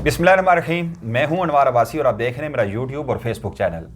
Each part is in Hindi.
बिस्मिल्लाहिर्रहमानिर्रहीम। मैं हूं अनवार अब्बासी और आप देख रहे हैं मेरा यूट्यूब और फेसबुक चैनल।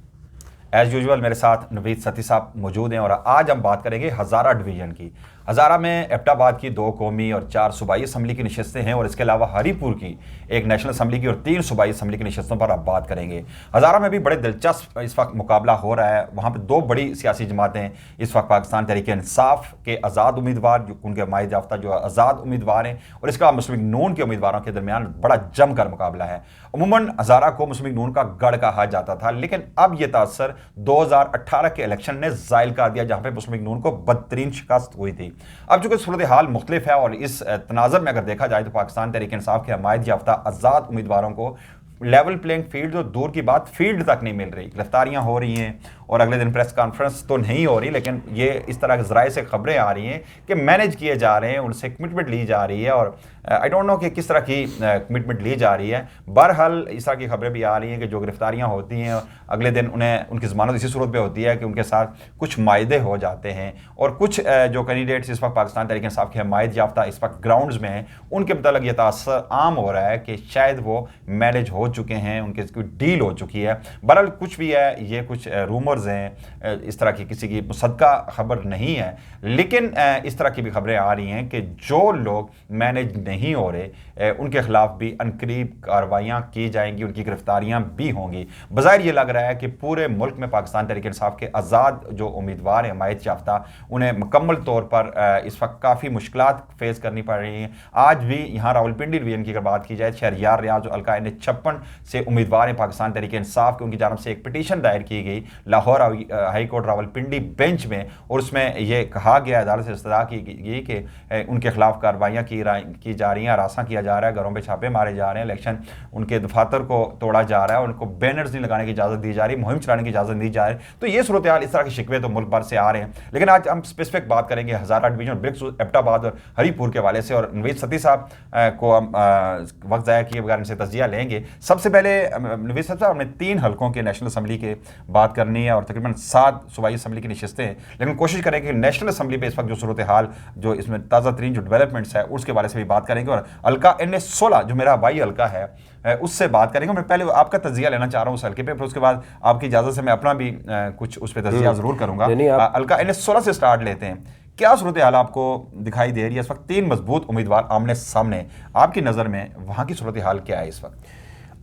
एज़ यूजुअल मेरे साथ नवीद सती साहब मौजूद हैं और आज हम बात करेंगे हज़ारा डिवीज़न की। हज़ारा में एबटाबाद की 2 कौमी और 4 सूबाई असम्बली की नशस्तें हैं और इसके अलावा हरीपुर की एक नेशनल असम्बली की और 3 सूबाई असम्बली की नशस्तों पर आप बात करेंगे। हज़ारा में भी बड़े दिलचस्प इस वक्त मुकाबला हो रहा है। वहाँ पर 2 बड़ी सियासी जमातें इस वक्त पाकिस्तान तहरीक-ए-इंसाफ के आज़ाद उम्मीदवार, जो उनके माहिद याफ्ता जो आज़ाद उम्मीदवार हैं, और इसके अलावा मुस्लिम लीग नून के उम्मीदवारों के दरमियान बड़ा जमकर मुकाबला है। अमूमन हज़ारा को मुस्लिम लीग नून का गढ़ कहा जाता था, लेकिन अब यह तासर 2018 के इलेक्शन ने ज़ायल कर दिया, जहाँ पर मुस्लिम लीग नून को बदतरीन शिकस्त हुई थी। अब चूंकि सूरत हाल मुख्तलिफ है और इस तनाज़र में अगर देखा जाए तो पाकिस्तान तहरीक-ए-इंसाफ के हमायत याफ्ता आज़ाद उम्मीदवारों को लेवल प्लेइंग फील्ड, जो दूर की बात फील्ड तक नहीं मिल रही। गिरफ्तारियां हो रही हैं और अगले दिन प्रेस कॉन्फ्रेंस तो नहीं हो रही, लेकिन ये इस तरह के ज़राए से खबरें आ रही हैं कि मैनेज किए जा रहे हैं, उनसे कमिटमेंट ली जा रही है और आई डोंट नो कि किस तरह की कमिटमेंट ली जा रही है। बहरहाल इस तरह की खबरें भी आ रही हैं कि जो गिरफ्तारियां होती हैं अगले दिन उन्हें उनकी ज़मानत इसी सूरत पे होती है कि उनके साथ कुछ मायदे हो जाते हैं और कुछ जो कैंडिडेट्स इस वक्त पाकिस्तान तहरीक-ए-इंसाफ के हमायत याफ्ता इस वक्त ग्राउंड्स में हैं, उनके मतलब ये तासर आम हो रहा है कि शायद वो मैनेज हो चुके हैं, उनके कोई डील हो चुकी है। बहरहाल कुछ भी है, ये कुछ रूमर्स हैं, इस तरह की किसी की मुसद्दका खबर नहीं है, लेकिन इस तरह की भी खबरें आ रही हैं कि जो लोग मैनेज नहीं हो रहे उनके खिलाफ भी अनकरीब कार्रवाइयाँ की जाएंगी, उनकी गिरफ्तारियाँ भी होंगी। बज़ाहिर ये लग रहा है कि पूरे मुल्क में पाकिस्तान तहरीक-ए-इंसाफ के आज़ाद जो उम्मीदवार हैं हमायत याफ्ता, उन्हें मुकम्मल तौर पर इस वक्त काफ़ी मुश्किलात फेस करनी पड़ रही हैं। आज भी यहाँ रावलपिंडी डिवीजन की अगर बात की जाए, शहरियार रियाज जो हल्का N56 से उम्मीदवार हैं पाकिस्तान तहरीक-ए-इंसाफ के, उनकी जानब से एक पिटीशन दायर की गई Lahore high court Rawalpindi bench में, और उसमें यह कहा गया, अदालत से इस्तदा की गई कि उनके खिलाफ कार्रवाइयाँ की जा रही हैं, हरासा किया जा रहा है, घरों पे छापे मारे जा रहे हैं, इलेक्शन उनके दफातर को तोड़ा जा रहा है, उनको बैनर्स नहीं लगाने की इजाज़त दी जा रही, मुहिम चलाने की इजाज़त दी जा रही। तो ये सूरत हाल, इस तरह के शिकवे तो मुल्क भर से आ रहे हैं, लेकिन आज हम स्पेसिफिक बात करेंगे हज़ारा डिवीजन, बिल्कुल एबटाबाद और हरीपुर के हवाले से, और नवीद सती साहब को हम वक्त ज़ाया किए बगैर इनसे तजिया लेंगे। सबसे पहले नवीद साहब, हमने 3 हल्कों के नेशनल असम्बली के बात करनी है और तकरीबन 7 सूबाई असम्बली की नशस्तें हैं, लेकिन कोशिश करेंगे कि नेशनल असम्बली पे इस वक्त जो सूरत हाल, जो इसमें ताज़ा तरीन जो डेवलपमेंट्स है उसके बारे से भी बात करेंगे, और हल्का N16 जो मेरा हवाई हल्का है उससे बात करेंगे। मैं पहले आपका तजिया लेना चाह रहा हूँ उस हल्के पे, फिर उसके बाद आपकी इजाज़त से मैं अपना भी कुछ उस पर तजिया ज़रूर करूँगा। हल्का N16 से स्टार्ट लेते हैं। क्या सूरत हाल आपको दिखाई दे रही है इस वक्त? 3 मजबूत उम्मीदवार आमने सामने, आपकी नज़र में वहाँ की सूरत हाल क्या है इस वक्त?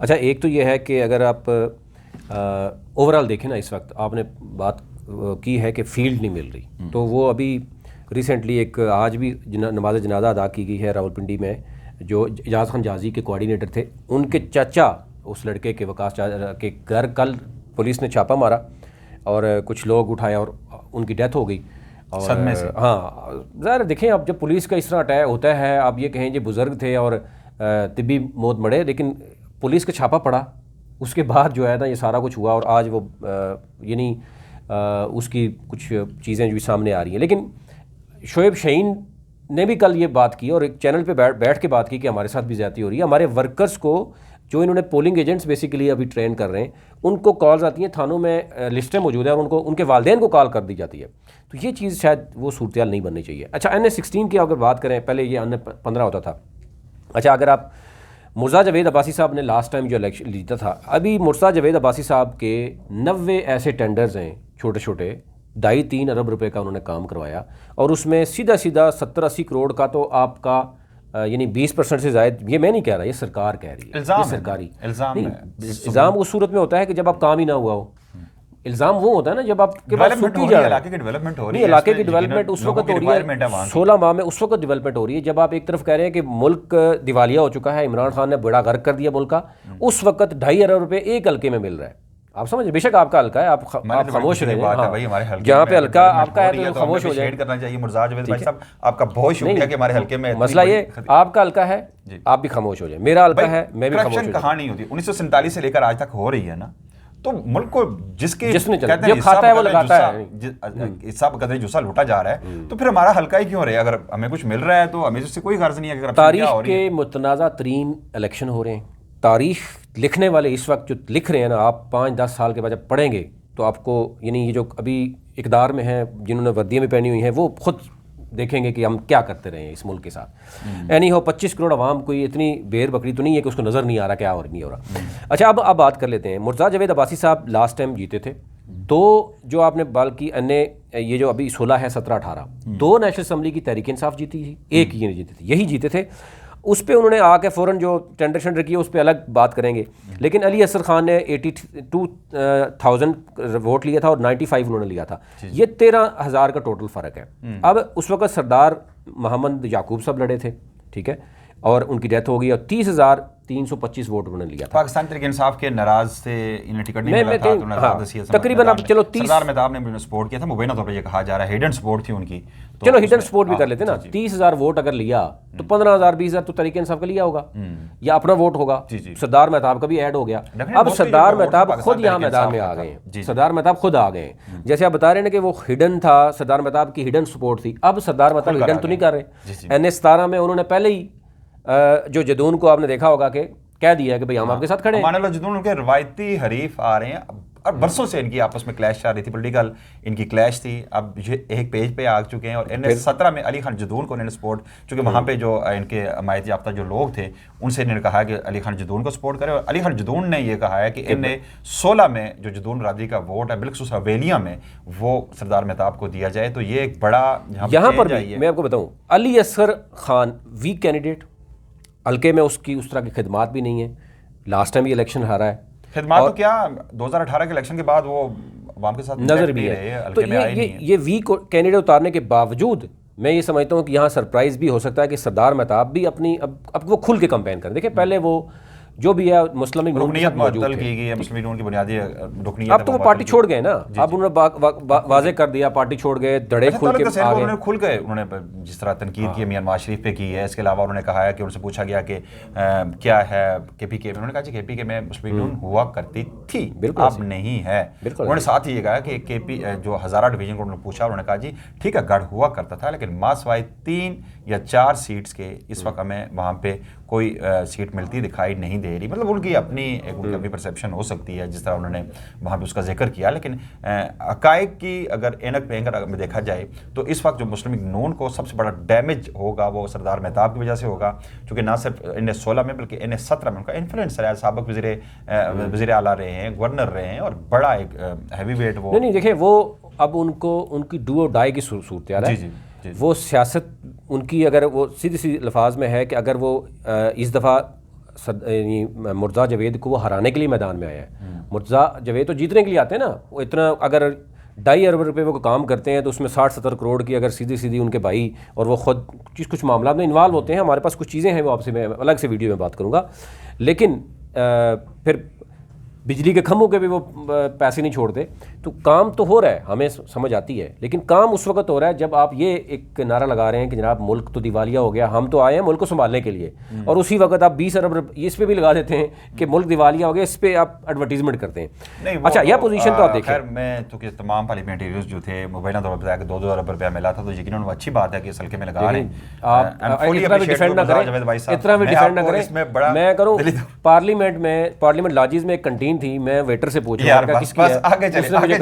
अच्छा, एक तो यह है कि अगर आप ओवरऑल देखें ना, इस वक्त आपने बात की है कि फील्ड नहीं मिल रही, तो वो अभी रिसेंटली एक आज भी नमाज जनाजा अदा की गई है रावलपिंडी में, जो एजाज खान जाजी के कोऑर्डिनेटर थे, उनके चाचा उस लड़के के वकास के घर कल पुलिस ने छापा मारा और कुछ लोग उठाए और उनकी डेथ हो गई। और सदमे से। हाँ, ज़रा देखें, अब जब पुलिस का इस तरह अटैक होता है, आप ये कहें जो बुज़ुर्ग थे और तिब्बी मौत मरे, लेकिन पुलिस का छापा पड़ा, उसके बाद जो है ना ये सारा कुछ हुआ, और आज वो यानी उसकी कुछ चीज़ें जो सामने आ रही हैं। लेकिन शोएब शाहीन ने भी कल ये बात की और एक चैनल पे बैठ के बात की कि हमारे साथ भी ज़्यादती हो रही है, हमारे वर्कर्स को जो इन्होंने पोलिंग एजेंट्स बेसिकली अभी ट्रेन कर रहे हैं, उनको कॉल्स आती हैं, थानों में लिस्टें मौजूद हैं और उनको उनके वालिदैन को कॉल कर दी जाती है। तो ये चीज़ शायद वो सूरत हाल नहीं बननी चाहिए। अच्छा, N16 की अगर बात करें, पहले ये N15 होता था। अच्छा, अगर आप मुर्तज़ा जावेद अब्बासी साहब ने लास्ट टाइम जो इलेक्शन जीता था, अभी मुर्तज़ा जावेद अब्बासी साहब के 90 ऐसे टेंडर्स हैं छोटे छोटे, 2.5-3 अरब रुपए का उन्होंने काम करवाया, और उसमें सीधा 70-80 करोड़ का तो आपका यानी 20% से ज़ायद, ये मैं नहीं कह रहा, ये सरकार कह रही है, ये सरकारी इल्ज़ाम उस सूरत में होता है कि जब आप काम ही ना हुआ हो। इल्ज़ाम वो होता है ना जब आपके पास सूखी जा रहा है, इलाके की डेवलपमेंट हो रही है, इलाके की डेवलपमेंट उस वक्त हो रही है, 16 माह में उस वक्त डेवलपमेंट हो रही है जब आप एक तरफ कह रहे हैं कि मुल्क दिवालिया हो चुका है, इमरान खान ने बड़ा गर्क कर दिया मुल्क का, उस वक्त 2.5 अरब रुपए एक हल्के में मिल रहा है। आप समझ, बेशक आपका हल्का है, आप खामोश रहे, जहाँ पे हल्का आपका है तो खामोश हो जाए करना चाहिए। मुर्तज़ा जावेद भाई साहब, आपका बहुत शुक्रिया कि हमारे हल्के में, मसला ये आपका हल्का है, आप भी खामोश हो जाए, मेरा हल्का है, मैं भी खामोश हो जाए। कहाँ नहीं होती, 1947 से लेकर आज तक हो रही है ना, तो मुल्क को जिसने खाता है वो लगाता है, सब कदर जुस्सा लूटा जा रहा है, तो फिर हमारा हल्का ही क्यों रहे? अगर हमें कुछ मिल रहा है तो हमें उससे कोई गर्ज नहीं है। तारीख के मुतनाज़ा तरीन इलेक्शन हो रहे हैं, तारीख लिखने वाले इस वक्त जो लिख रहे हैं ना, आप 5-10 साल के बाद जब पढ़ेंगे तो आपको, यानी ये जो अभी इक़्तिदार में हैं, जिन्होंने वर्दियाँ भी पहनी हुई हैं, वो खुद देखेंगे कि हम क्या करते रहे हैं इस मुल्क के साथ। एनी हो 25 करोड़ आवाम कोई इतनी बेर बकरी तो नहीं है कि उसको नज़र नहीं आ रहा क्या और नहीं हो रहा। अच्छा, अब बात कर लेते हैं। मुर्तज़ा जावेद अब्बासी साहब लास्ट टाइम जीते थे, दो जो आपने बल्कि अन्य ये जो अभी 16 है 17 18 दो नेशनल असम्बली की तहरीक इंसाफ जीती थी, एक ये जीते थे, यही जीते थे। उस पर उन्होंने आके फ़ौरन जो टेंडर शेंडर किया उस पर अलग बात करेंगे, लेकिन अली असर खान ने 82,000 वोट लिया था और 95 उन्होंने लिया था। ये 13,000 का टोटल फ़र्क है। अब उस वक्त सरदार मोहम्मद याकूब साहब लड़े थे, ठीक है, और उनकी डेथ हो गई और 30,325 वोट उन्होंने लिया था। पाकिस्तान तहरीक इंसाफ के नाराज से इन्हें टिकट नहीं मिला था, तो हाँ, तकरीबन अब चलो 30 सरदार मेहताब ने सपोर्ट किया था, मुबैना तौर पर ये कहा जा रहा है हिडन सपोर्ट थी उनकी। तो चलो हिडन सपोर्ट भी कर लेते ना। 30,000 वोट अगर लिया तो 15,000 20,000 तो तहरीक इंसाफ का लिया होगा या अपना वोट होगा। सरदार मेहताब का भी ऐड हो गया। अब सरदार मेहताब खुद यहाँ मैदान में आ गए हैं। सरदार मेहताब खुद आ गए हैं। जैसे आप बता रहे हैं कि वो हिडन था, सरदार मेहताब की हिडन सपोर्ट थी, अब सरदार मेहताब हिडन तो नहीं कर रहे। NA-17 में उन्होंने पहले ही जो जदून को आपने देखा होगा कि कह दिया है कि भाई हम आपके साथ खड़े हैं। जदून उनके रवायती हरीफ आ रहे हैं और बरसों से इनकी आपस में क्लैश चल रही थी, पॉलिटिकल इनकी क्लैश थी। अब ये एक पेज पे आ चुके हैं और NA-17 में अली खान जदून को इन्होंने सपोर्ट, चूँकि वहाँ पे जो इनके हमायत याफ्ता जो लोग थे उनसे इन्होंने कहा कि अली खान जदून को सपोर्ट करें, और अली खान जदून ने ये कहा है कि NA-16 में जो जदून बरादरी का वोट है बिलखुसूस हवेलियाँ में वो सरदार मेहताब को दिया जाए। तो ये एक बड़ा यहाँ पर भी मैं आपको बताऊँ, अली असगर खान वीक कैंडिडेट, हल्के में उसकी उस तरह की खिदमात भी नहीं है। लास्ट टाइम ये इलेक्शन हारा है, खिदमात तो क्या 2018 के इलेक्शन के बाद वो अवाम के साथ नजर भी है। तो ये वीक कैंडिडेट उतारने के बावजूद मैं ये समझता हूँ कि यहाँ सरप्राइज भी हो सकता है कि सरदार मेहताब भी अपनी अब वो खुल के कैंपेन करें। देखिए पहले वो जो भी है मुस्लिम रुकनियत मुअत्तल की गई है, मुस्लिम लीग की बुनियादी रुकनियत। अब तो वो पार्टी छोड़ गए ना, अब उन्होंने वाजे कर दिया, पार्टी छोड़ गए, धड़े खुल के आ गए, खुल गए। उन्होंने जिस तरह तनकीद की मियां नवाज शरीफ पे की है, इसके अलावा उन्होंने कहा है कि उनसे पूछा गया कि क्या है KPK, उन्होंने कहा जी KPK में मुस्लिम लीग हुआ करती थी, अब नहीं है। उन्होंने साथ ही ये कहा कि KP जो हज़ारा डिवीजन को उन्होंने पूछा, उन्होंने कहा जी ठीक है गढ़ हुआ करता था, लेकिन मासवाई 3 या 4 सीट्स के इस वक्त हमें वहाँ पे कोई सीट मिलती दिखाई नहीं दे रही। मतलब उनकी अपनी परसेप्शन हो सकती है जिस तरह उन्होंने वहाँ पे उसका जिक्र किया, लेकिन हक़ाइक़ की अगर एनक पे अगर देखा जाए तो इस वक्त जो मुस्लिम लीग नून को सबसे बड़ा डैमेज होगा वो सरदार मेहताब की वजह से होगा, क्योंकि ना सिर्फ NA-16 में बल्कि NA-17 में उनका इन्फ्लुएंस है। साबिक़ वज़ीर आला रहे हैं, गवर्नर रहे हैं और बड़ा एक हैवी वेट वो नहीं देखिए वो अब उनकी डू और डाई की सूरत है। वो सियासत उनकी अगर वो सीधी लफाज में है कि अगर वो इस दफ़ा मुर्तज़ा जावेद को वो हराने के लिए मैदान में आया है। मुर्तज़ा जावेद तो जीतने के लिए आते हैं ना, वो इतना अगर 2.5 अरब रुपये वो काम करते हैं तो उसमें 60-70 करोड़ की अगर सीधी उनके भाई और वो ख़ुद कुछ मामला में इन्वॉल्व होते हैं। हमारे पास कुछ चीज़ें हैं वो आपसे मैं अलग से वीडियो में बात करूँगा, लेकिन फिर बिजली के खंभों के भी वो पैसे नहीं छोड़ते। तो काम तो हो रहा है, हमें समझ आती है, लेकिन काम उस वक्त हो रहा है जब आप ये एक नारा लगा रहे हैं कि जनाब मुल्क तो दिवालिया हो गया, हम तो आए हैं मुल्क को संभालने के लिए, और उसी वक्त आप 20 अरब इस पे भी लगा देते हैं कि मुल्क दिवालिया हो गया, इस पे आप एडवर्टीजमेंट करते हैं। अच्छा, यह पोजीशन तो आप देखें। खैर मैं तो तमाम पार्लियामेंटेरियंस जो थे मुबैना तौर पर बताया कि 2-2 अरब रुपया मिला था, तो यकीनन वो अच्छी बात है कि इस हल्के में लगा रहे हैं। आप इतना भी डिफेंड ना करें, मैं करूँ पार्लियामेंट लॉजिस में एक कैंटीन थी, मैं वेटर से पूछ रहा था किसकी है, आगे चले आगे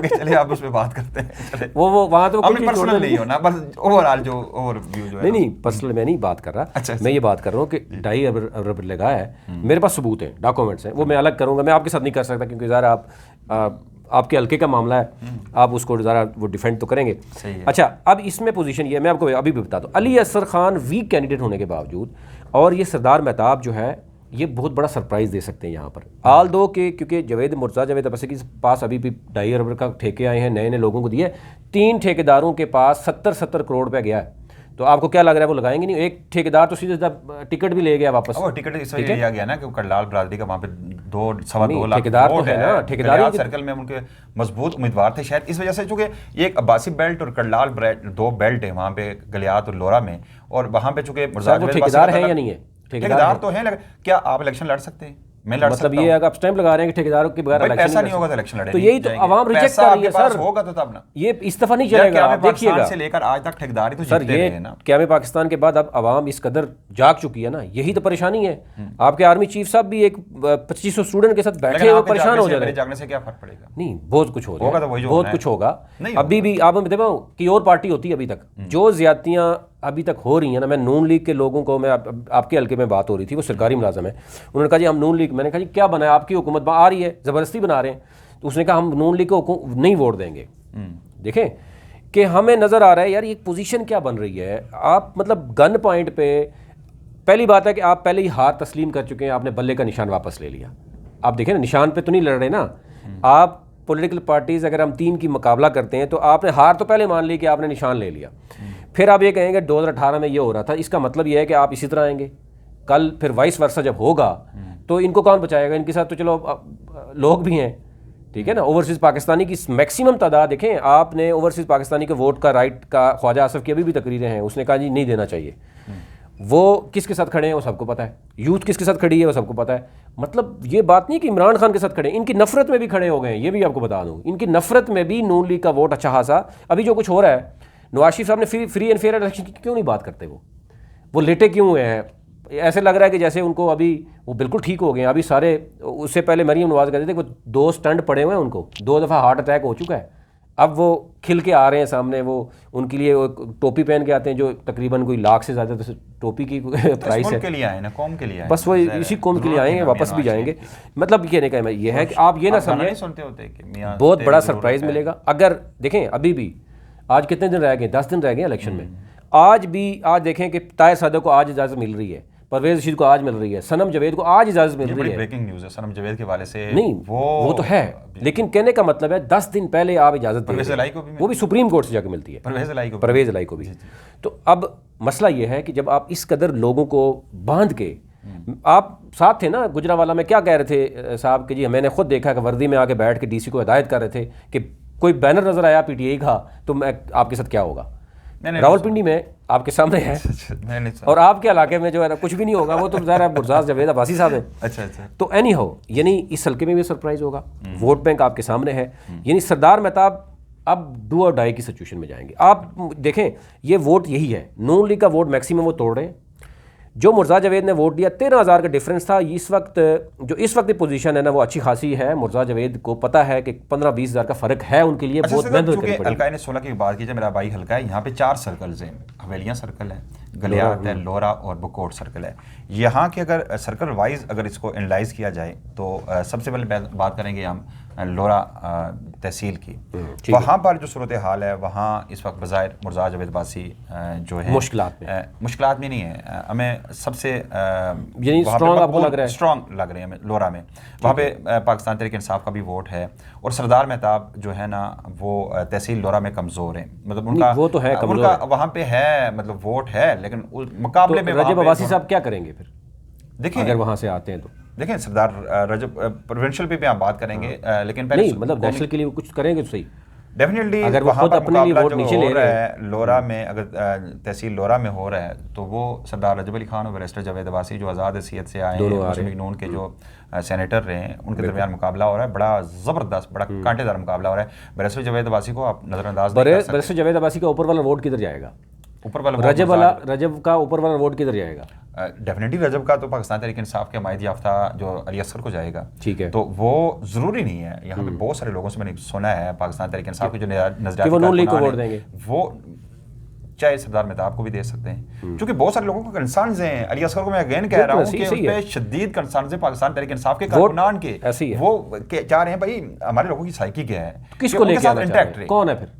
चले आप उस पे बात करते हैं। वो वहां तो पर्सनल नहीं होना, बस ओवरऑल जो ओवरव्यू जो है। नहीं पर्सनल मैं नहीं बात कर रहा। अच्छा, मैं ये बात कर रहा हूँ कि 2.5 अरब लगा है, मेरे पास सबूत हैं, डॉक्यूमेंट्स हैं, वो मैं अलग करूँगा, मैं आपके साथ नहीं कर सकता क्योंकि ज़रा आपके हल्के का मामला है, आप उसको ज़रा वो डिफेंड तो करेंगे। अच्छा, अब इसमें पोजीशन ये मैं आपको अभी भी बता दूँ, अली असगर खान वीक कैंडिडेट होने के बावजूद और ये सरदार मेहताब जो है ये बहुत बड़ा सरप्राइज़ दे सकते हैं यहाँ पर। आल दो के क्योंकि मुर्तज़ा जावेद अब्बासी के पास अभी भी 2.5 अरब का ठेके आए हैं, नए लोगों को दिए, 3 ठेकेदारों के पास 70-70 करोड़ रुपया गया है। तो आपको क्या लग रहा है वो लगाएंगे नहीं? एक ठेकेदार तो सीधे टिकट भी ले गया वापस। वो टिकट इस वजह लिया गया ना कि करलाल बरादरी का वहाँ पे 2-2.25 लाख ठेकेदार तो है ना, ठेकेदार सर्कल में उनके मजबूत उम्मीदवार थे शायद, इस वजह से चूंकि ये एक अब्बासी बेल्ट और करलाल 2 बेल्ट है वहाँ पे, गलियात और लोरा में, और वहाँ पे चूंकि ठेकेदार है या नहीं है? ठेकेदार तो है, लेकिन क्या आप इलेक्शन लड़ सकते हैं? मैं लड़ मतलब सकता ये हूं। अगर आप स्टैंप लगा रहे हैं कि ठेकेदारों के बगैर भाई इलेक्शन पैसा नहीं होगा तो इलेक्शन लड़ेंगे तो यही तो जाएंगे। आवाम रिजेक्ट पैसा कर रही है आपके पास सर। होगा तो तब ना, ये इस दफा नहीं यार चलेगा, क्या आप देखिएगा पाकिस्तान से लेकर आज तक ठेकेदारी तो सर। जीतते ये रहे ना। क्या पाकिस्तान के बाद अब आवाम इस कदर जाग चुकी है ना, यही तो परेशानी है। आपके आर्मी चीफ साहब भी एक 2500 स्टूडेंट के साथ बैठे लेकिन हुए आपके परेशान हो जा जागने से, रहे मेरे हैं। जागने से क्या फर्क पड़ेगा? नहीं, बहुत कुछ हो होगा तो वही जो बहुत होना कुछ है। होगा। नहीं अभी भी आप बताओ कि और पार्टी होती है अभी तक जो ज्यादतियां अभी तक हो रही हैं ना। मैं नून लीग के लोगों को, मैं आपके हल्के में बात हो रही थी, वो सरकारी मुलाजम है, उन्होंने कहा जी हम नून लीग, मैंने कहा जी क्या बना है, आपकी हुकूमत आ रही है, ज़बरदस्ती बना रहे हैं। तो उसने कहा हम नून लीग को नहीं वोट देंगे। देखें कि हमें नज़र आ रहा है यार ये पोजीशन क्या बन रही है। आप मतलब गन पॉइंट पे, पहली बात है कि आप पहले ही हार तस्लीम कर चुके हैं, आपने बल्ले का निशान वापस ले लिया। आप देखें ना, निशान पे तो नहीं लड़ रहे ना आप। पॉलिटिकल पार्टीज़ अगर हम 3 की मुकाबला करते हैं तो आपने हार तो पहले मान ली कि आपने निशान ले लिया, फिर आप ये कहेंगे 2018 में ये हो रहा था, इसका मतलब ये है कि आप इसी तरह आएंगे कल, फिर वाइस वर्सा जब होगा तो इनको कौन बचाएगा? इनके साथ तो चलो लोग भी हैं, ठीक है ना। ओवरसीज़ पाकिस्तानी की मैक्सिमम तादाद देखें आपने, ओवरसीज़ पाकिस्तानी के वोट का राइट का ख्वाजा आसफ की अभी भी तकरीरें हैं, उसने कहा जी नहीं देना चाहिए। वो किसके साथ खड़े हैं वो सबको पता है, यूथ किसके साथ खड़ी है वो सबको पता है। मतलब ये बात नहीं कि इमरान खान के साथ खड़े हैं, इनकी नफरत में भी खड़े हो गए हैं, ये भी आपको बता दूं। इनकी नफरत में भी नून लीग का वोट अच्छा खासा। अभी जो कुछ हो रहा है, नवाज शरीफ साहब ने फ्री एंड फेयर इलेक्शन की क्यों नहीं बात करते? वो लेटे क्यों हुए हैं? ऐसे लग रहा है कि जैसे उनको अभी वो बिल्कुल ठीक हो गए हैं। अभी सारे, उससे पहले मरीम नवाज कहते थे वो 2 स्टंट पड़े हुए हैं, उनको 2 दफ़ा हार्ट अटैक हो चुका है, अब वो खिल के आ रहे हैं सामने। वो उनके लिए वो टोपी पहन के आते हैं जो तकरीबन कोई लाख से ज़्यादा तो टोपी की प्राइस है। के लिए आए ना, कौम के लिए आए, बस वो इसी कौम के लिए आएंगे, वापस भी जाएंगे। मतलब कहने का ये है कि आप ये ना समझें, सुनते होते कि मियां बहुत बड़ा सरप्राइज़ मिलेगा। अगर देखें अभी भी आज कितने दिन रह गए, 10 दिन रह गए इलेक्शन में। आज देखें कि ताहिर सादक को आज इजाज़त मिल रही है, परवेज़ रशीद को आज मिल रही है, सनम जावेद को आज इजाज़त मिल रही है। ब्रेकिंग न्यूज़ है सनम जावेद के हवाले से। नहीं वो तो है, लेकिन कहने का मतलब है 10 दिन पहले आप इजाज़त दे परवेज़ रहे इलाही हैं, को भी वो भी सुप्रीम कोर्ट से जाकर मिलती है, परवेज़ इलाही को भी। तो अब मसला ये है कि जब आप इस कदर लोगों को बांध के, आप साथ थे ना गुजरावाला में, क्या कह रहे थे साहब कि जी मैंने खुद देखा कि वर्दी में आके बैठ के डीसी को हिदायत कर रहे थे कि कोई बैनर नजर आया पीटीआई का तो मैं आपके साथ क्या होगा। रावलपिंडी में आपके सामने है और आपके इलाके में जो है ना कुछ भी नहीं होगा, वो तो ज़रा बुरजाज जावेद अब्बासी साहब हैं। अच्छा। तो एनी हो, यानी इस हल्के में भी सरप्राइज होगा, वोट बैंक आपके सामने है। यानी सरदार मेहताब अब डू और डाई की सिचुएशन में जाएंगे। आप देखें ये वोट यही है, नून लीग का वोट मैक्सिमम वो तोड़ रहे हैं। जो मुर्जा जावेद ने वोट दिया 13,000 का डिफरेंस था। इस वक्त जो इस वक्त की पोजीशन है ना वो अच्छी खासी है। मुर्जा जावेद को पता है कि 15-20 हज़ार का फ़र्क है उनके लिए, बहुत मेहनत करनी पड़ेगी। हल्का ने 16 की बात की, मेरा भाई हल्का है, यहाँ पे 4 सर्कल्स हैं, हवेलियाँ सर्कल है, गलियात है, लोरा और बकोट सर्कल है। यहाँ के अगर सर्कल वाइज अगर इसको एनालाइज किया जाए तो सबसे पहले बात करेंगे हम लोरा तहसील की। वहाँ पर जो सूरत हाल है, वहाँ इस वक्त बज़ाहिर मुर्जा जावेद अब्बासी जो है मुश्किलात में नहीं है, हमें सबसे स्ट्रॉन्ग लग रहे हैं हमें लोरा में। वहाँ पे पाकिस्तान तहरीक इंसाफ का भी वोट है और सरदार मेहताब जो है ना वो तहसील लोरा में कमज़ोर है, मतलब उनका वो तो है, उनका वहाँ पे है, मतलब वोट है, लेकिन मुकाबले में रजब अब्बासी साहब क्या करेंगे फिर? देखिए अगर वहाँ से आते हैं तो देखें सरदार रजब प्रोविंशियल पे भी आप बात करेंगे, लेकिन पहले नहीं मतलब नेशनल के लिए कुछ करेंगे तो सही। डेफिनेटली अगर वो खुद अपने लिए वोट नीचे ले रहे हैं लोरा में, अगर तहसील लोरा में हो रहा है तो वो सरदार रजब अली खान और बैरिस्टर जावेद अब्बासी जो आज़ाद हैसियत से आए हैं, नून के जो सेनेटर रहे हैं, उनके दरमियान मुकाबला हो रहा है, बड़ा ज़बरदस्त, बड़ा कांटेदार मुकाबला हो रहा है। बैरिस्टर जावेद अब्बासी को आप नज़रअंदाज नहीं कर सकते। बैरिस्टर जावेद अब्बासी का ऊपर वाला वोट किधर जाएगा? ऊपर वाला रजब का ऊपर वाला वोट किधर जाएगा? डेफिनेटली रजब का तो पाकिस्तान तहरीक इंसाफ के हमायत याफ्ता जो अली असगर को जाएगा। ठीक है, तो वो ज़रूरी नहीं है। यहाँ पे बहुत सारे लोगों से मैंने सुना है पाकिस्तान तहरीक इंसाफ के जो नजरिया वो नून लीग को वोट देंगे, वो चाहे सरदार मेहताब को भी दे सकते हैं, क्योंकि बहुत सारे लोगों को कंसर्न्स हैं। अली असगर को मैं अगेन कह रहा हूँ कि उस पर शदीद कंसर्न्स है पाकिस्तान तहरीक इंसाफ के कारकुनान के। वो चाह रहे हैं भाई हमारे लोगों की साइकी क्या है, किसको लेके आना चाह रहे हैं, कौन है फिर?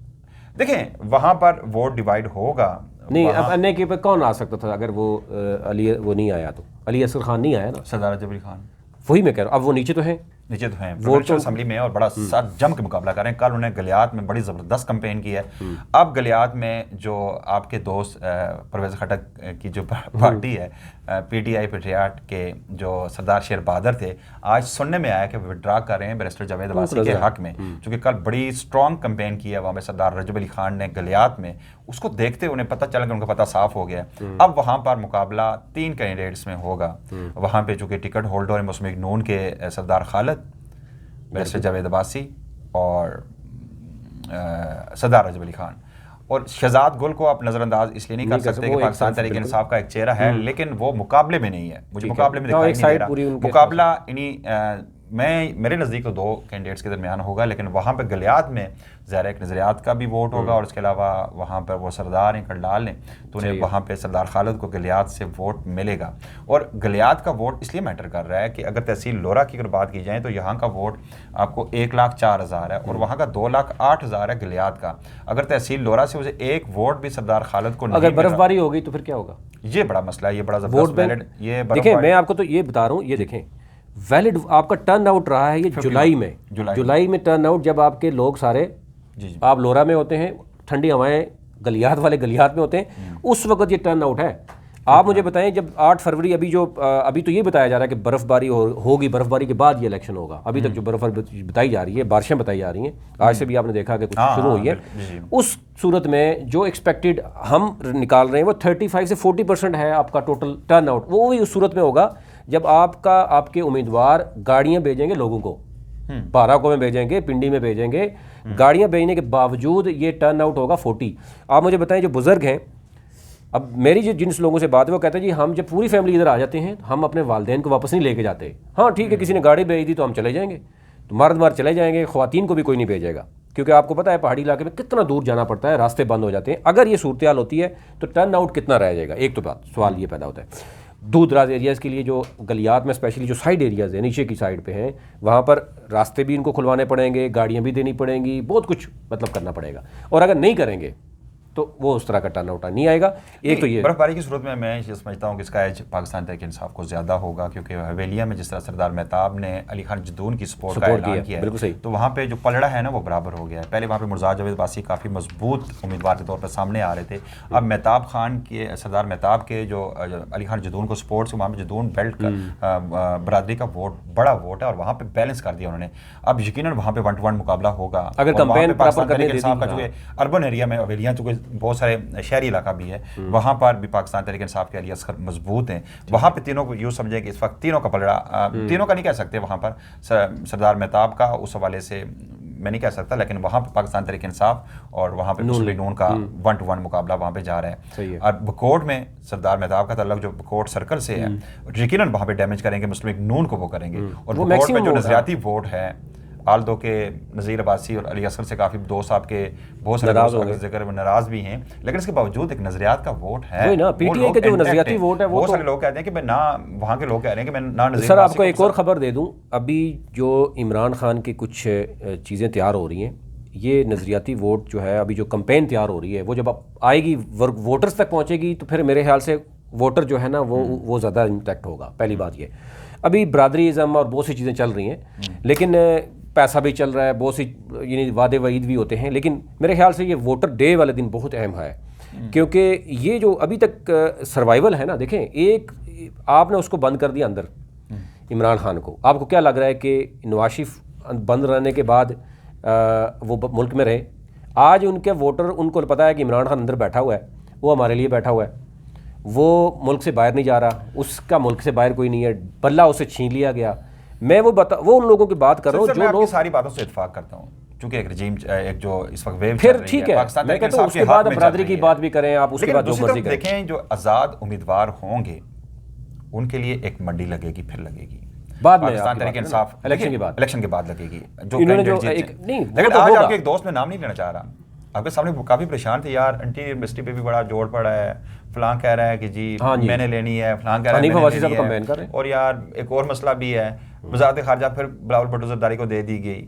देखें वहाँ पर वोट डिवाइड होगा। नहीं अब अन्य के पे कौन आ सकता था अगर वो वो नहीं आया तो? अली असगर खान नहीं आया ना, सरदार रजब अली खान। वही मैं कह रहा हूँ। अब वो नीचे तो हैं प्रोविंशियल असेंबली में और बड़ा साथ जम के मुकाबला कर रहे हैं। कल उन्होंने गलियात में बड़ी ज़बरदस्त कैंपेन की है। अब गलियात में जो आपके दोस्त परवेज़ खटक की जो पार्टी है पीटीआई पेट्रियाट के जो सरदार शेर बहादुर थे, आज सुनने में आया कि विड्रा कर रहे हैं बैरिस्टर जावेद अब्बासी के हक में, क्योंकि कल बड़ी स्ट्रॉन्ग कैंपेन की है वहाँ पे सरदार रजब अली खान ने गलियात में। उसको देखते उन्हें पता चला कि उनका पता साफ हो गया है। अब वहाँ पर मुकाबला 3 कैंडिडेट्स में होगा। वहाँ पे चूँकि टिकट होल्डर है मुस्लिम लीग नून के सरदार खालिद, बैरिस्टर जावेद अब्बासी और सरदार रजब अली खान। और शहजाद गुल को आप नज़रअंदाज इसलिए नहीं कर सकते कि पाकिस्तान तहरीक इंसाफ का एक चेहरा है, लेकिन वो मुकाबले में नहीं है, मुझे मुकाबले में दिखाई नहीं दे रहा। मुकाबला इन्हीं मेरे नज़दीक तो 2 कैंडिडेट्स के दरमियान होगा, लेकिन वहाँ पे गलियात में ज़ाहिर एक नज़रियात का भी वोट होगा, और उसके अलावा वहाँ पर वो सरदार हैं करनाल ने, तो उन्हें वहाँ पे सरदार खालिद को गलियात से वोट मिलेगा। और गलियात का वोट इसलिए मैटर कर रहा है कि अगर तहसील लोरा की अगर बात की जाए तो यहाँ का वोट आपको 1,04,000 है और वहाँ का 2,08,000 है गलियात का। अगर तहसील लोरा से उसे 1 वोट भी सरदार खालिद को अगर बर्फबारी होगी तो फिर क्या होगा? ये बड़ा मसला है, ये बड़ा जबरदस्त वैलिड। ये देखिए मैं आपको तो ये बता रहा हूँ, ये देखें वैलिड आपका टर्न आउट रहा है ये जुलाई में टर्न आउट, जब आपके लोग सारे आप लोरा में होते हैं, ठंडी हवाएं गलियात वाले गलियात में होते हैं, उस वक्त ये टर्न आउट है। आप मुझे बताएं जब 8 फरवरी अभी तो ये बताया जा रहा है कि बर्फबारी होगी, बर्फबारी के बाद ये इलेक्शन होगा। अभी तक जो बर्फबारी बताई जा रही है, बारिशें बताई जा रही हैं, आज से भी आपने देखा कि कुछ शुरू हुई है। उस सूरत में जो एक्सपेक्टेड हम निकाल रहे हैं वो 35 से 40% है आपका टोटल टर्न आउट। वो भी उस सूरत में होगा जब आपके उम्मीदवार गाड़ियां भेजेंगे लोगों को, बाराकों में भेजेंगे, पिंडी में भेजेंगे, गाड़ियां भेजने के बावजूद ये टर्न आउट होगा 40। आप मुझे बताएं जो बुजुर्ग हैं, अब मेरी जिन लोगों से बात है वो कहते हैं जी हम जब पूरी फैमिली इधर आ जाते हैं हम अपने वालिदैन को वापस नहीं लेके जाते। हाँ ठीक है, किसी ने गाड़ी भेज दी तो हम चले जाएंगे, तो मर्द चले जाएंगे, ख्वातीन को भी कोई नहीं भेजेगा, क्योंकि आपको पता है पहाड़ी इलाके में कितना दूर जाना पड़ता है, रास्ते बंद हो जाते हैं। अगर ये सूरत हाल होती है तो टर्न आउट कितना रह जाएगा? एक तो बात सवाल ये पैदा होता है। दूर दराज एरियाज़ के लिए जो गलियात में स्पेशली जो साइड एरियाज़ है, नीचे की साइड पे हैं, वहाँ पर रास्ते भी इनको खुलवाने पड़ेंगे, गाड़ियाँ भी देनी पड़ेंगी, बहुत कुछ मतलब करना पड़ेगा। और अगर नहीं करेंगे तो वो उस तरह का टर्न आउट नहीं आएगा। एक तो ये बर्फबारी की सूरत में मैं ये समझता हूँ कि इसका एज पाकिस्तान तहरीक इंसाफ को ज़्यादा होगा, क्योंकि हवेलिया में जिस तरह सरदार मेहताब ने अली खान जदून की सपोर्ट का ऐलान किया है, तो वहाँ पे जो पलड़ा है ना वो बराबर हो गया है। पहले वहाँ पे मुर्जाद जावेद अब्बासी काफ़ी मजबूत उम्मीदवार के तौर पर सामने आ रहे थे। अब मेहताब खान के सरदार मेहताब के जो अली खान जदून को सपोर्ट से वहाँ पर जदून बेल्ट का बरादरी का वोट बड़ा वोट है और वहाँ पर बैलेंस कर दिया उन्होंने। अब यकीनन वहाँ पर 1-to-1 मुकाबला होगा। अगर कंपेन प्रॉपर करने चूँकि अर्बन एरिया में हवेलियाँ चूँकि बहुत सारे शहरी इलाका भी है, वहाँ पर भी पाकिस्तान तहरीक इंसाफ के अली असगर मजबूत हैं। वहाँ पे तीनों को यूँ समझें कि इस वक्त तीनों का पलड़ा, तीनों का नहीं कह सकते, वहाँ पर सरदार मेहताब का उस हवाले से मैं नहीं कह सकता, लेकिन वहाँ पर पाकिस्तान तहरीक इंसाफ और वहाँ पे मुस्लिम लीग नून का 1-to-1 मुकाबला वहाँ पे जा रहा है। और बकोट में सरदार मेहताब का तल्लुक जो बकोट सर्कल से है, यकीनन वहाँ पे डैमेज करेंगे, मुस्लिम लीग नून को वो करेंगे। और बकोट में जो नजरियाती वोट है, आल्दो के नज़ीर अब्बासी और अली असगर से काफ़ी दोस्त आपके बहुत सारे जिक्र नाराज़ भी हैं, लेकिन इसके बावजूद एक नज़रियात का वोट है ना। पीटीआई के जो नज़रियाती वोट है वो बहुत सारे लोग कहते हैं कि मैं ना, वहाँ के लोग कह रहे हैं कि मैं ना नज़ीर। सर आपको एक और ख़बर दे दूँ, अभी जो इमरान खान की कुछ चीज़ें तैयार हो रही हैं, ये नज़रियाती वोट जो है, अभी जो कंपेन तैयार हो रही है, वो जब आएगी वोटर्स तक पहुँचेगी तो फिर मेरे ख्याल से वोटर जो है ना वो ज़्यादा इम्पैक्ट होगा। पहली बात ये, अभी बरादरीज़म और बहुत सी चीज़ें चल रही हैं, लेकिन पैसा भी चल रहा है, बहुत सी यानी वादे वईद भी होते हैं, लेकिन मेरे ख्याल से ये वोटर डे वाले दिन बहुत अहम है, क्योंकि ये जो अभी तक सर्वाइवल है ना, देखें एक आपने उसको बंद कर दिया अंदर इमरान खान को। आपको क्या लग रहा है कि नवाज शरीफ बंद रहने के बाद वो मुल्क में रहे? आज उनके वोटर, उनको पता है कि इमरान खान अंदर बैठा हुआ है, वो हमारे लिए बैठा हुआ है, वो मुल्क से बाहर नहीं जा रहा, उसका मुल्क से बाहर कोई नहीं है, बल्ला उसे छीन लिया गया। मैं वो उन लोगों की बात कर रहा हूँ जो लोग, सारी बातों से इत्तेफाक करता हूँ, क्योंकि एक रजीम एक जो इस वक्त वेव फिर ठीक है, मैं कहता हूँ उसके बाद बरादरी की बात भी करें आप, उसके बाद जो मर्जी करें। देखें जो आज़ाद उम्मीदवार होंगे उनके लिए एक मंडी लगेगी, फिर लगेगी बाद में पाकिस्तान तहरीक इंसाफ इलेक्शन के बाद लगेगी। जो इन्होंने जो एक नहीं, लेकिन आज आपके एक दोस्त में नाम नहीं लेना चाह रहा, आपके सामने काफ़ी परेशान थे यार, एंटी मिनिस्ट्री पे भी बड़ा जोर पड़ा है, फलां कह रहा है कि जी मैंने लेनी है, फलां कह रहा है मैंने लेनी है, और यार एक और मसला भी है, वज़ारत ख़ारजा फिर बिलावल भुट्टो ज़रदारी को दे दी गई।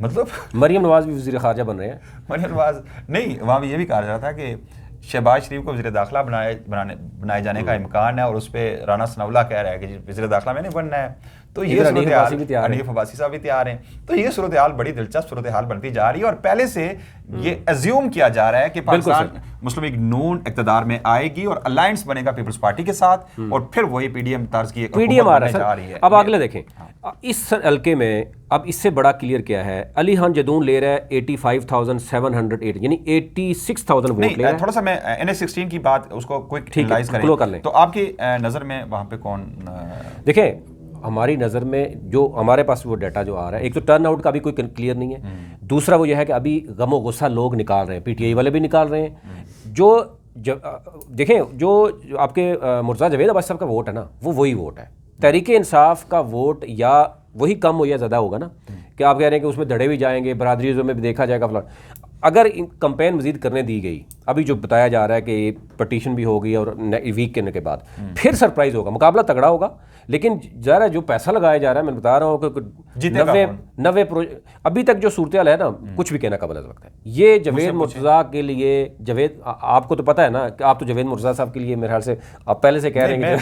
मतलब मरियम नवाज भी वज़ीर ख़ारजा बन रहे हैं। मरियम नवाज नहीं, वहाँ भी ये भी कहा जा रहा था कि शहबाज शरीफ को वज़ीर दाखिला बनाए जाने का इम्कान है, और उस पर राना सनाउल्लाह कह रहा है कि वज़ीर दाखिला मैंने बनना है। तो ये सूरत हाल, हनीफ अब्बासी साहब भी तैयार हैं, तो ये सूरत हाल बड़ी दिलचस्प सूरत हाल बनती जा रही है। और पहले से ये एज्यूम किया जा रहा है कि पाकिस्तान मुस्लिम लीग नून इक़्तिदार में आएगी और अलायंस बनेगा पीपल्स पार्टी के साथ, और फिर वही पीडीएम तर्ज की पीडीएम आ रहा जा है रही है। अब अगले देखें इस हल्के में अब इससे बड़ा क्लियर क्या है, अली खान जदून ले रहा है 85,708 यानी 86,000 वोट ले रहा है। थोड़ा सा मैं NS16 की बात उसको क्विक एनालाइज कर लें। तो आपकी नज़र में वहाँ पे कौन देखें हमारी नज़र में जो हमारे पास वो डाटा जो आ रहा है, एक तो टर्न आउट का भी कोई क्लियर नहीं है, दूसरा वो यह है कि अभी गमो गुस्सा लोग निकाल रहे हैं, पीटीआई वाले भी निकाल रहे हैं। देखें जो आपके मुर्तज़ा जवेद अब्बासी साहब का वोट है ना, वो वही वोट है। तहरीक इंसाफ का वोट या वही कम हो या ज़्यादा होगा ना, कि आप कह रहे हैं कि उसमें धड़े भी जाएंगे, बरादरीज़ों में भी देखा जाएगा फलान। अगर कंपेन मजीद करने दी गई, अभी जो बताया जा रहा है कि पटिशन भी होगी और वीक करने के बाद फिर सरप्राइज़ होगा, मुकाबला तगड़ा होगा। लेकिन ज़रा जो पैसा लगाया जा रहा है, मैं बता रहा हूँ कि 90 अभी तक जो सूरत है ना, कुछ भी कहना कबल वक्त है। ये जवेद मुर्तज़ा के लिए, जवेद आपको तो पता है ना कि आप तो जवेद मुर्तज़ा साहब के लिए मेरे ख्याल से आप पहले से कह रहे हैं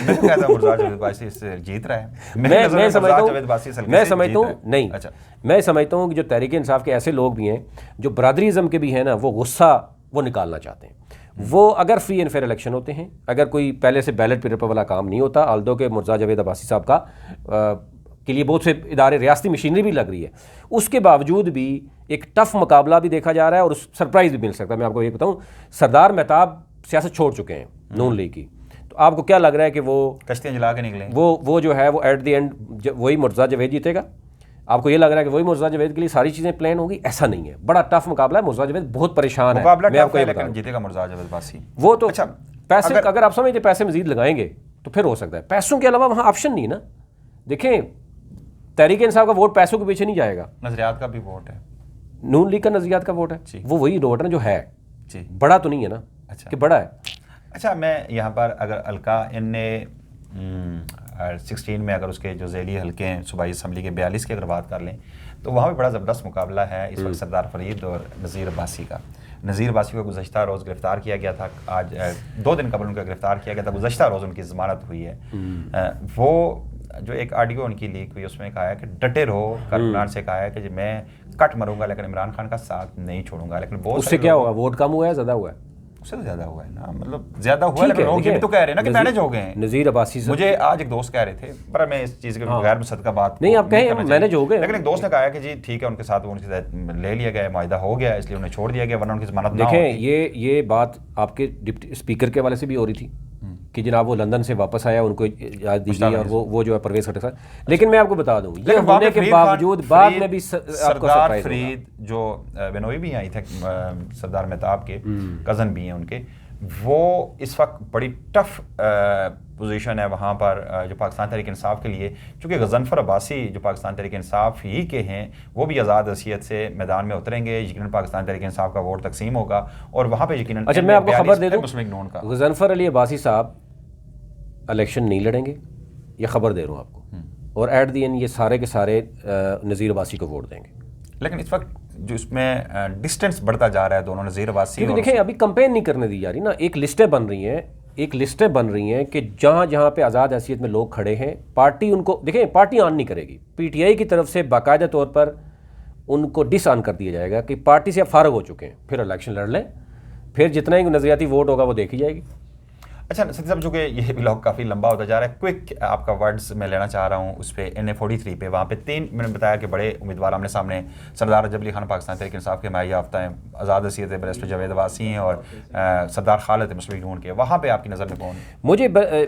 मैं समझता हूँ कि जो तहरीक इंसाफ के ऐसे लोग भी हैं जो बरादरीज़म के भी हैं ना, वो गुस्सा वो निकालना चाहते हैं। वो अगर फ्री एंड फेयर इलेक्शन होते हैं, अगर कोई पहले से बैलेट पेपर वाला काम नहीं होता, आल्दो के मुर्तज़ा जवेद अब्बासी साहब का के लिए बहुत से इदारे रियासती मशीनरी भी लग रही है, उसके बावजूद भी एक टफ मुकाबला भी देखा जा रहा है और सरप्राइज़ भी मिल सकता है। मैं आपको ये बताऊँ, सरदार मेहताब सियासत छोड़ चुके हैं नून लीग की, तो आपको क्या लग रहा है कि वो कश्तियाँ जला के निकले, वो जो है वो एट द एंड वही मुर्तज़ा जवेद जीतेगा? आपको ये लग रहा है कि वही मुर्तज़ा जवेद के लिए सारी चीज़ें प्लान होगी? ऐसा नहीं है, बड़ा टफ मुकाबला है। मुर्तज़ा जवेद बहुत परेशान है, मैं आपको ये बताऊं, जीतेगा मुर्तज़ा जवेद अब्बासी। वो तो अच्छा, पैसे अगर आप समझते पैसे मजीद लगाएंगे तो फिर हो सकता है। पैसों के अलावा वहाँ ऑप्शन नहीं ना। देखें तहरीक इंसाफ का वोट पैसों के पीछे नहीं जाएगा, नजरियात का भी वोट है, नून लीग का नजरियात का वोट है, वो वही वोट है ना जो है जी, बड़ा तो नहीं है ना। अच्छा कि बड़ा है। अच्छा, मैं यहाँ पर अगर अलका इनने 16 में अगर उसके जो ज़ैली हल्के हैं सूबाई असम्बली के 42 की अगर बात कर लें, तो वहाँ भी बड़ा ज़बरदस्त मुकाबला है इस वक्त सरदार फरीद और नज़ीर अब्बासी का। नज़ीर अब्बासी को गुज़श्ता रोज़ गिरफ़्तार किया गया था, आज 2 दिन कबल उनका गिरफ़्तार किया गया था, गुज़श्ता रोज़ उनकी ज़मानत हुई है। वो जो एक ऑडियो उनकी लीक हुई उसमें कहा है कि डटे रहो, इमरान से कहा है कि मैं कट मरूंगा लेकिन इमरान खान का साथ नहीं छोड़ूंगा। लेकिन बहुत उससे क्या हुआ, वोट कम हुआ है ज़्यादा हुआ है? उससे तो ज़्यादा हुआ है ना, मतलब ज़्यादा हुआ है, लेकिन लोग ये भी तो कह रहे हैं ना कि मैनेज हो गए हैं। नज़ीर अब्बासी से मुझे आज एक दोस्त कह रहे थे, पर मैं इस चीज़ के गैर मुसद्दक़ा बात नहीं, आप कहें मैनेज हो गए, लेकिन एक दोस्त ने कहा कि जी ठीक है, उनके साथ उनकी ले लिया गया, मायदा हो गया, इसलिए उन्हें छोड़ दिया गया, वरना उनकी ज़मानत ना होती। देखें ये बात आपके डिप्टी स्पीकर के वाले से भी हो रही थी कि जनाब वो लंदन से वापस आया, उनको इजाज़त दी गई और वो जो है परवेज़ खट्टर साहब। लेकिन मैं आपको बता दूं, ये होने के बावजूद बाद में भी सरदार फरीद जो बेनोई भी आई थे, सरदार मेहताब के कज़न भी हैं उनके, वो इस वक्त बड़ी टफ पोजीशन है वहाँ पर जो पाकिस्तान तहरीक इंसाफ के लिए, क्योंकि गज़नफ़र अब्बासी जो पाकिस्तान तहरीक इंसाफ ही के हैं, वो भी आज़ाद हैसियत से मैदान में उतरेंगे। यकीनन पाकिस्तान तहरीक इंसाफ का वोट तकसीम होगा और वहाँ पे यकीनन। अच्छा, मैं आपको खबर दे दूँ, गज़नफ़र अली अब्बासी साहब इलेक्शन नहीं लड़ेंगे, ये खबर दे रहा हूँ आपको, और एट दी एंड ये सारे के सारे नज़ीर अब्बासी को वोट देंगे। लेकिन इस वक्त जो इसमें डिस्टेंस बढ़ता जा रहा है दोनों नज़ीर अब्बासी, क्योंकि देखें अभी कंपेन नहीं करने दी जा रही ना, एक लिस्टें बन रही हैं कि जहाँ जहाँ पे आज़ाद हैसियत में लोग खड़े हैं, पार्टी उनको देखें, पार्टी ऑन नहीं करेगी। पीटीआई की तरफ से बाकायदा तौर पर उनको डिस ऑन कर दिया जाएगा कि पार्टी से अब फारग हो चुके हैं, फिर इलेक्शन लड़ लें, फिर जितना ही नज़रियाती वोट होगा वो देखी जाएगी। अच्छा सती साहब, चूँकि ये ब्लॉग काफ़ी लंबा होता जा रहा है, क्विक आपका वर्ड्स मैं लेना चाह रहा हूँ उस पर NA43 पे। वहाँ पे 3 मैंने बताया कि बड़े उम्मीदवार आमने सामने, सरदार रजब अली खान पाकिस्तान तहरीक इंसाफ के माही याफ्ता हैं, आज़ाद हैसियत बैरिस्टर जवेद अब्बासी हैं और सरदार खालिद है मुस्लिम लीग नून के। वहाँ पे आपकी नज़र में कौन?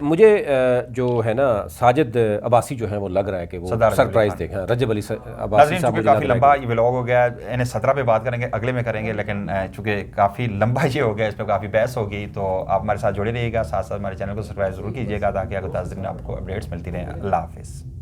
मुझे जो है ना साजिद अब्बासी जो है वो लग रहा है कि वो सरप्राइज देगा। रजब अली अब्बासी साहब काफ़ी लंबा ये व्लॉग हो गया, NA17 पे बात करेंगे, अगले में करेंगे, लेकिन चूँकि काफ़ी लंबा ये हो गया, इस पर काफ़ी बहस होगी, तो आप हमारे साथ जुड़े रहिएगा, साथ साथ हमारे चैनल को सब्सक्राइब जरूर कीजिएगा ताकि आगे ताज़ा दिन आपको अपडेट्स मिलती रहें। अल्लाह हाफिज़।